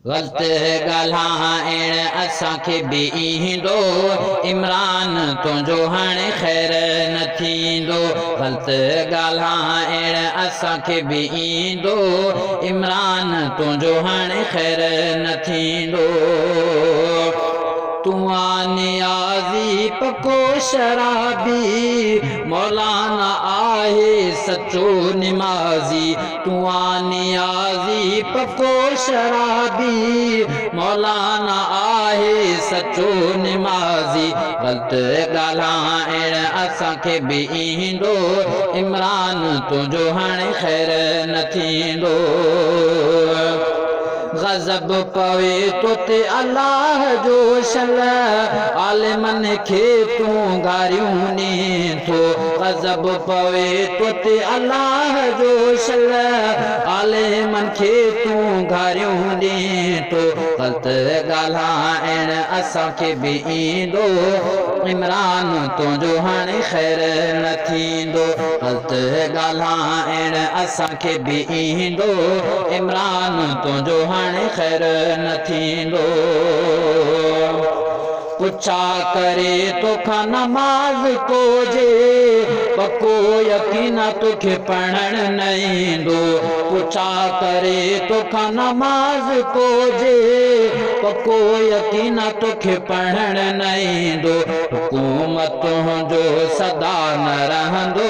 गलत ॻाल्हाइण असांखे बि ईंदो इमरान तुंहिंजो हाणे ख़ैर न थींदो। गलत ॻाल्हाइण असांखे बि ईंदो इमरान तुंहिंजो हाणे ख़ैर न थींदो। तूं नियाज़ी पको शराबी मौलाना आहे सचो निमाज़ी। तूं नियाज़ी पको शराबी मौलाना आहे सचो निमाज़ी। गलत ॻाल्हाइण असांखे बि ईंदो इमरान तुंहिंजो हाणे ख़ैर न थींदो। गज़ब पवे तो ते अल्लाह जो शल आलिमन खे तूं गारियूं ॾीं थो। गज़ब पवे तो ते अल्लाह जो शल आलिमन खे तूं गारियूं ॾीं थो। गलत ॻाल्हाइण असांखे बि ईंदो इमरान तुंहिंजो हाणे ख़ैर न थींदो। गलत ॻाल्हाइण असांखे बि ईंदो इमरान तुंहिंजो हाणे ख़ैर न थींदो। पुछा करे तोखां नमाज़ कोजे पको यकीन तोखे पढ़णु न ईंदो। पुछा करे तोखां नमाज़ कोजे पको यकीन तोखे पढ़णु न ईंदो। हुकूमत तुंहिंजो सदा न रहंदो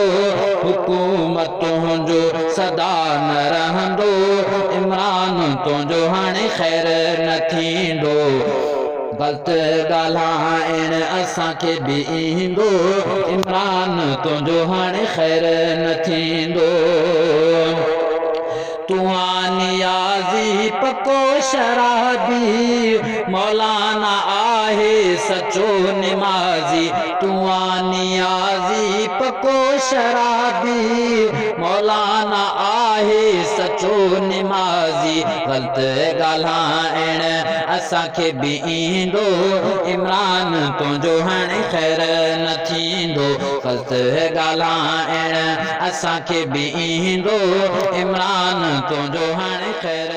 हुकूमत तुंहिंजो सदा न रहंदो इमरान तुंहिंजो हाणे ख़ैर न थींदो। गलत ॻाल्हाइण असांखे बि ईंदो इमरान तुंहिंजो हाणे ख़ैर न थींदो। तूं नियाज़ी पको शराबी मौलाना आहे सचो निमाज़ी। तूं नियाज़ी पको शराबी मौलाना आहे सचो निमाज़ी। गलत ॻाल्हाइण असांखे बि ईंदो इमरान तुंहिंजो हाणे ख़ैर न थींदो। गलत ॻाल्हाइण असांखे बि ईंदो इमरान तुंहिंजो हाणे ख़ैर